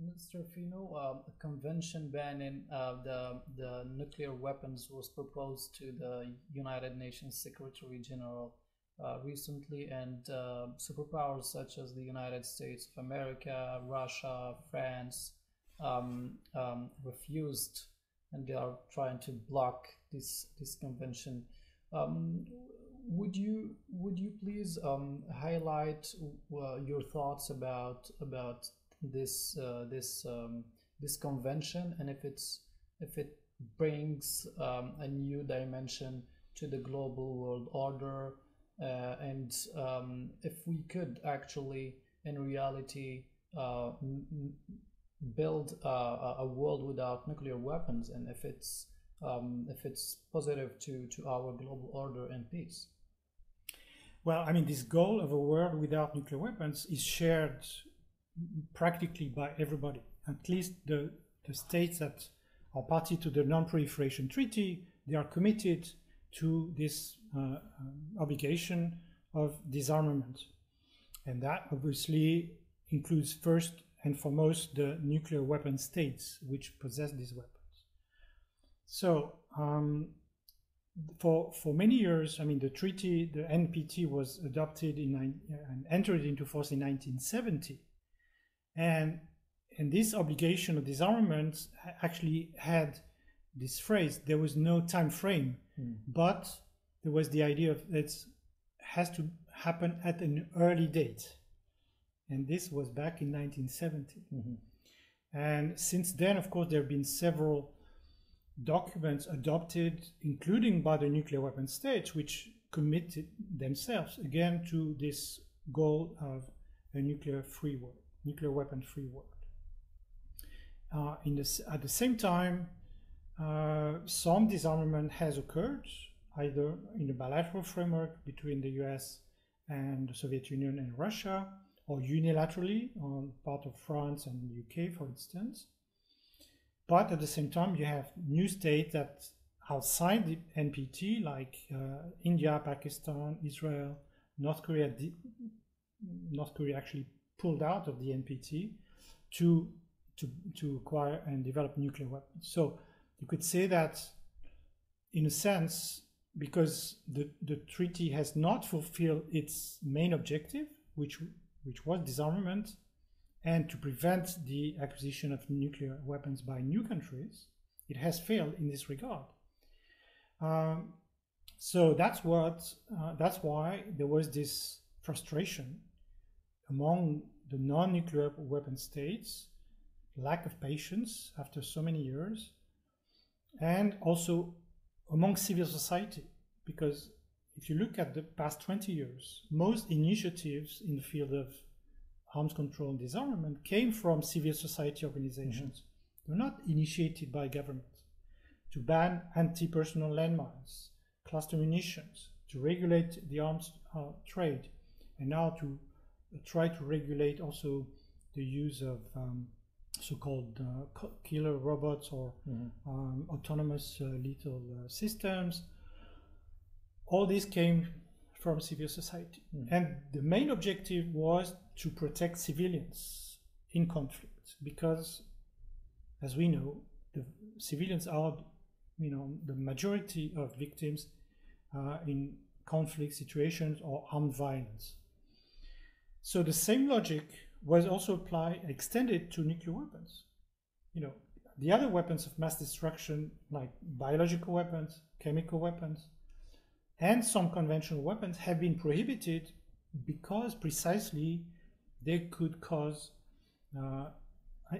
Mr. Fino, a convention banning the nuclear weapons was proposed to the United Nations Secretary General recently, and superpowers such as the United States of America, Russia, France refused, and they are trying to block this convention. Um, would you please highlight your thoughts about this convention, and if it brings a new dimension to the global world order, and if we could actually in reality build a world without nuclear weapons, and if it's positive to our global order and peace. Well, I mean, this goal of a world without nuclear weapons is shared practically by everybody. At least the states that are party to the Non-Proliferation Treaty, they are committed to this obligation of disarmament. And that obviously includes first and foremost the nuclear weapon states which possess these weapons. So for many years, I mean, the treaty, the NPT, was adopted and entered into force in 1970. And this obligation of disarmament actually had this phrase: there was no time frame, but there was the idea of it has to happen at an early date. And this was back in 1970. And since then, of course, there have been several documents adopted, including by the nuclear weapon states, which committed themselves again to this goal of a nuclear-free world, nuclear weapon-free world. At the same time, some disarmament has occurred, either in a bilateral framework between the US and the Soviet Union and Russia, or unilaterally on part of France and the UK, for instance. But at the same time, you have new states that outside the NPT, like India, Pakistan, Israel, North Korea. North Korea actually pulled out of the NPT to acquire and develop nuclear weapons. So you could say that, in a sense, because the treaty has not fulfilled its main objective, which was disarmament, and to prevent the acquisition of nuclear weapons by new countries, it has failed in this regard. So that's why there was this frustration among the non-nuclear weapon states, lack of patience after so many years, and also among civil society, because if you look at the past 20 years, most initiatives in the field of arms control and disarmament came from civil society organizations. They're not initiated by government. To ban anti-personnel landmines, cluster munitions, to regulate the arms trade, and now to try to regulate also the use of so-called killer robots or autonomous lethal systems. All this came from civil society. And the main objective was to protect civilians in conflict, because, as we know, the civilians are, the majority of victims in conflict situations or armed violence. So the same logic was also extended to nuclear weapons. The other weapons of mass destruction, like biological weapons, chemical weapons, and some conventional weapons, have been prohibited because precisely they could cause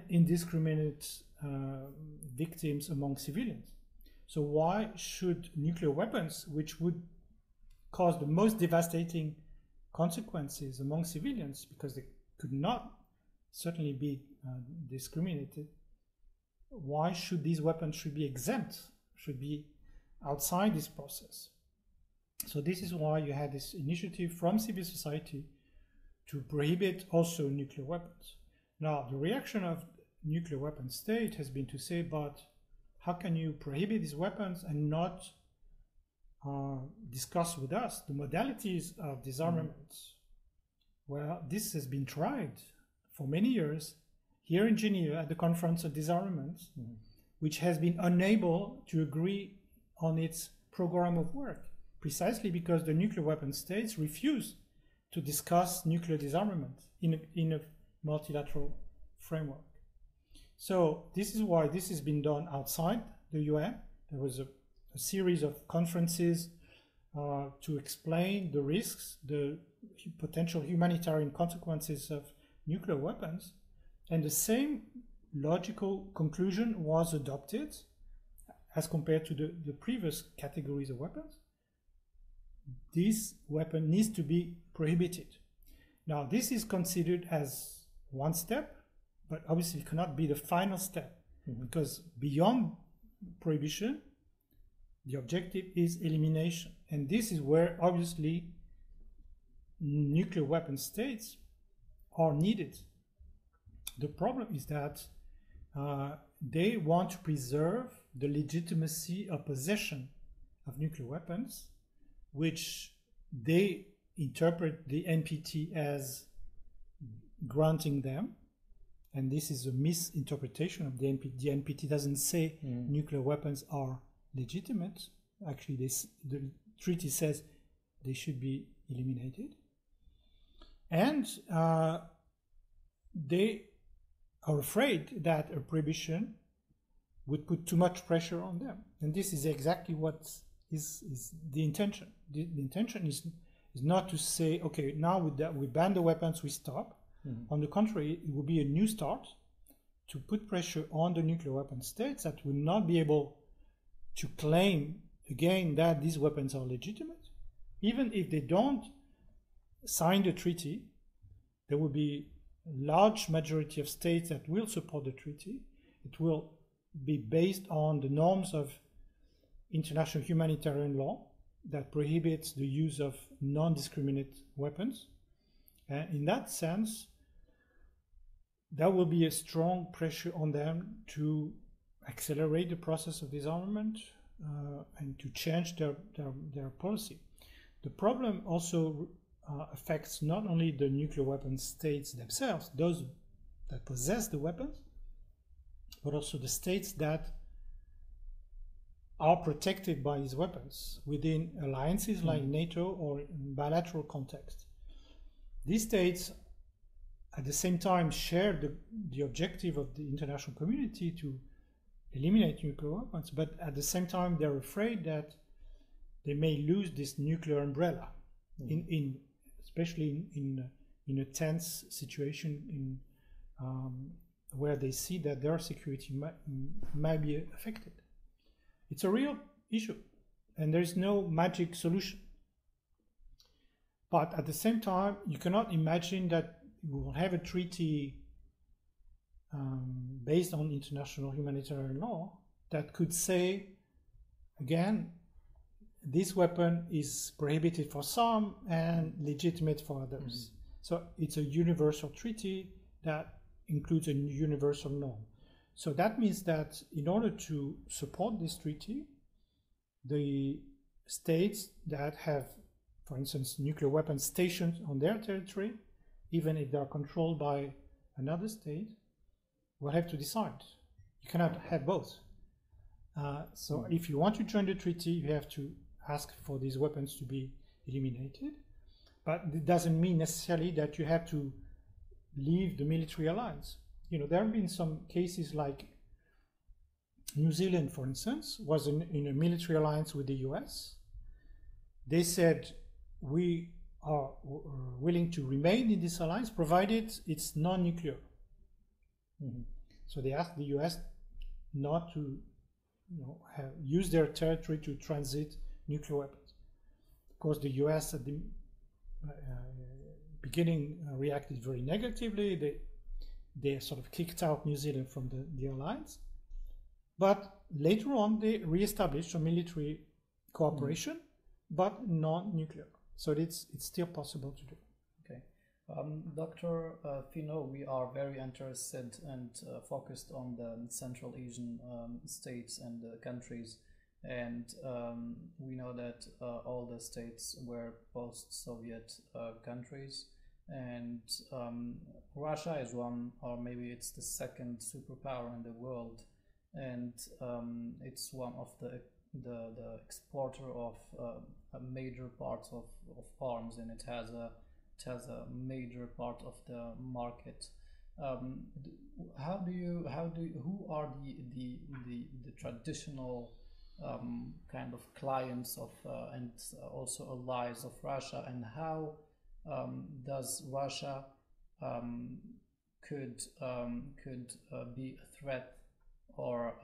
indiscriminate victims among civilians. So why should nuclear weapons, which would cause the most devastating consequences among civilians, because they could not certainly be discriminated, why should these weapons be exempt, should be outside this process? So this is why you had this initiative from civil society to prohibit also nuclear weapons. Now, the reaction of nuclear weapon state has been to say, but how can you prohibit these weapons and not discuss with us the modalities of disarmament? Well, this has been tried for many years, here in Geneva at the Conference on Disarmament, which has been unable to agree on its program of work, precisely because the nuclear weapon states refuse to discuss nuclear disarmament in a multilateral framework. So this is why this has been done outside the UN. There was a series of conferences to explain the risks, the potential humanitarian consequences of nuclear weapons, and the same logical conclusion was adopted as compared to the previous categories of weapons. This weapon needs to be prohibited. Now, this is considered as one step, but obviously it cannot be the final step, because beyond prohibition, the objective is elimination. And this is where obviously nuclear weapon states are needed. The problem is that they want to preserve the legitimacy of possession of nuclear weapons, which they interpret the NPT as granting them. And this is a misinterpretation of the NPT. The NPT doesn't say nuclear weapons are legitimate. Actually, the treaty says they should be eliminated. And they are afraid that a prohibition would put too much pressure on them. And this is exactly what is the intention. The intention is not to say, okay, now with that we ban the weapons, we stop. On the contrary, it will be a new start to put pressure on the nuclear weapon states that will not be able to claim again that these weapons are legitimate. Even if they don't sign the treaty, there will be a large majority of states that will support the treaty. It will be based on the norms of international humanitarian law that prohibits the use of non-discriminate weapons. And in that sense, there will be a strong pressure on them to accelerate the process of disarmament and to change their policy. The problem also affects not only the nuclear weapon states themselves, those that possess the weapons, but also the states that are protected by these weapons within alliances like NATO or in bilateral context. These states at the same time share the objective of the international community to eliminate nuclear weapons, but at the same time they're afraid that they may lose this nuclear umbrella, especially in a tense situation where they see that their security might be affected. It's a real issue, and there's no magic solution. But at the same time, you cannot imagine that we will have a treaty based on international humanitarian law that could say, again, this weapon is prohibited for some and legitimate for others. So it's a universal treaty that includes a universal norm. So that means that in order to support this treaty, the states that have, for instance, nuclear weapons stationed on their territory, even if they are controlled by another state, will have to decide. You cannot have both. So if you want to join the treaty, you have to ask for these weapons to be eliminated. But it doesn't mean necessarily that you have to leave the military alliance. You know, there have been some cases like New Zealand, for instance, was in a military alliance with the US. They said, we are willing to remain in this alliance provided it's non-nuclear. So they asked the US not to use their territory to transit nuclear weapons. Of course, the US at the beginning reacted very negatively. They sort of kicked out New Zealand from the alliance. But later on, they reestablished a military cooperation, but non-nuclear. So it's still possible to do. Okay. Dr. Finot, we are very interested and focused on the Central Asian states and countries. And we know that all the states were post-Soviet countries. and Russia is one, or maybe it's the second superpower in the world, and it's one of the exporter of major parts of arms, and it has a major part of the market. Who are the traditional kind of clients of and also allies of Russia, and how does Russia could be a threat or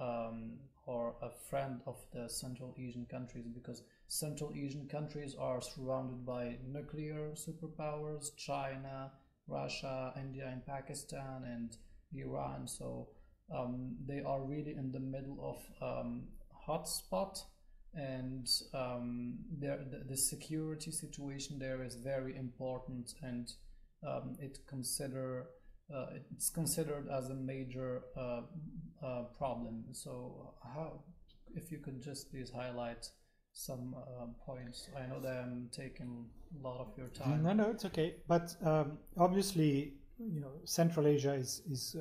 a friend of the Central Asian countries, because Central Asian countries are surrounded by nuclear superpowers: China, Russia, India, and Pakistan, and Iran. So they are really in the middle of hotspot, and the security situation there is very important, and it's considered as a major problem. So if you could just please highlight some points. I know that I'm taking a lot of your time. No, it's okay. But obviously, Central Asia is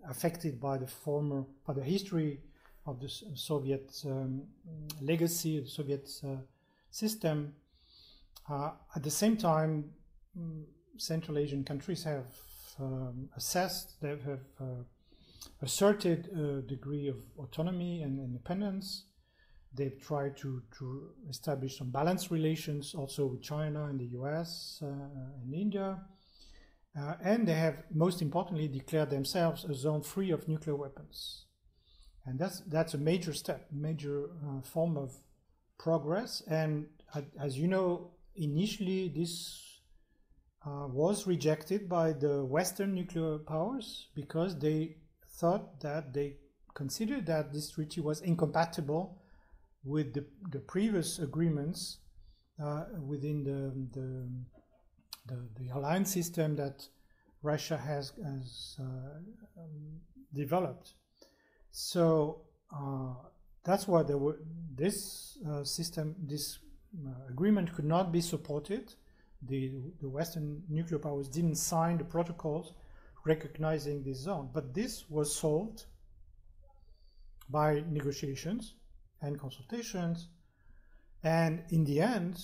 affected by the history of the Soviet legacy, the Soviet system. At the same time, Central Asian countries have asserted a degree of autonomy and independence. They've tried to establish some balanced relations also with China and the US and India. And they have, most importantly, declared themselves a zone free of nuclear weapons. And that's a major step, major form of progress. And as you know, initially this was rejected by the Western nuclear powers because they considered that this treaty was incompatible with the previous agreements within the alliance system that Russia has developed. So that's why this agreement could not be supported. The Western nuclear powers didn't sign the protocols recognizing this zone, but this was solved by negotiations and consultations, and in the end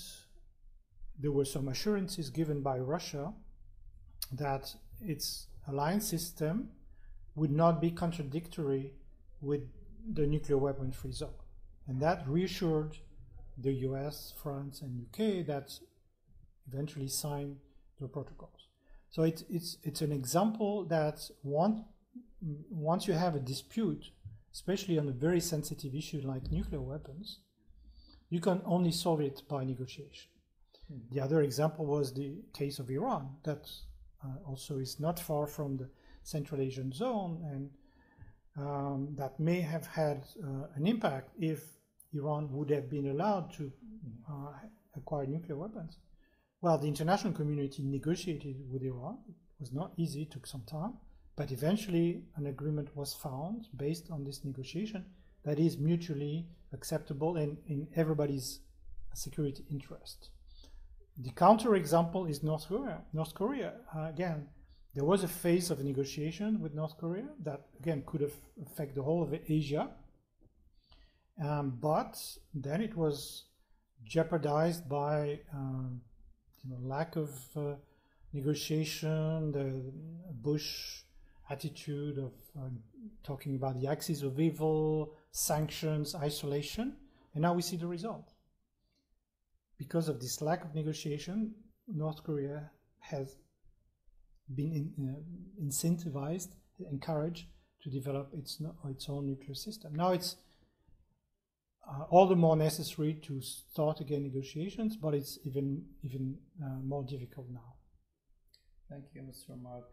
there were some assurances given by Russia that its alliance system would not be contradictory with the nuclear weapons-free zone, and that reassured the US, France, and UK that eventually signed the protocols. So it's an example that once you have a dispute, especially on a very sensitive issue like nuclear weapons, you can only solve it by negotiation. The other example was the case of Iran, that also is not far from the Central Asian zone, and that may have had an impact if Iran would have been allowed to acquire nuclear weapons. Well, the international community negotiated with Iran. It was not easy, it took some time, but eventually an agreement was found based on this negotiation that is mutually acceptable and in everybody's security interest. The counterexample is North Korea. North Korea, again, there was a phase of negotiation with North Korea that, again, could affect the whole of Asia, but then it was jeopardized by lack of negotiation, the Bush attitude of talking about the axis of evil, sanctions, isolation, and now we see the result. Because of this lack of negotiation, North Korea has been incentivized, encouraged to develop its own nuclear system. Now it's all the more necessary to start again negotiations, but it's even more difficult now. Thank you, Mr. Mark.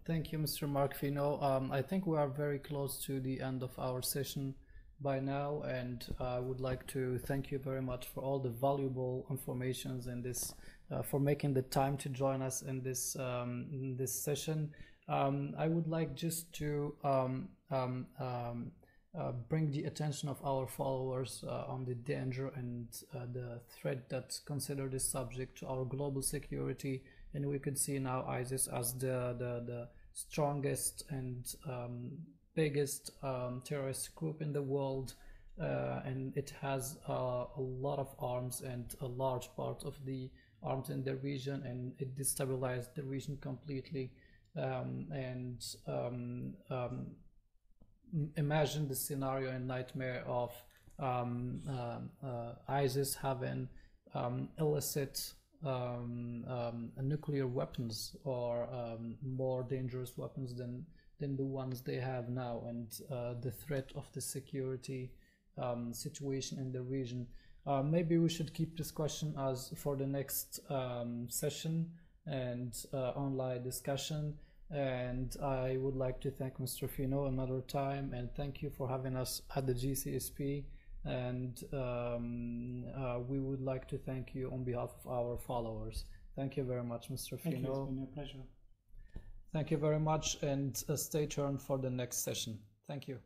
Thank you, Mr. Mark Fino. I think we are very close to the end of our session by now, and I would like to thank you very much for all the valuable informations in this, for making the time to join us in this session. I would like just to bring the attention of our followers on the danger and the threat that consider this subject to our global security. And we could see now ISIS as the strongest and biggest terrorist group in the world, and it has a lot of arms and a large part of the arms in the region, and it destabilized the region completely. Imagine the scenario and nightmare of ISIS having illicit nuclear weapons, or more dangerous weapons than the ones they have now, and the threat of the security situation in the region. Maybe we should keep this question as for the next session and online discussion. And I would like to thank Mr. Fino another time, and thank you for having us at the GCSP. And we would like to thank you on behalf of our followers. Thank you very much, Mr. Fino. Thank you. It's been a pleasure. Thank you very much, and stay tuned for the next session. Thank you.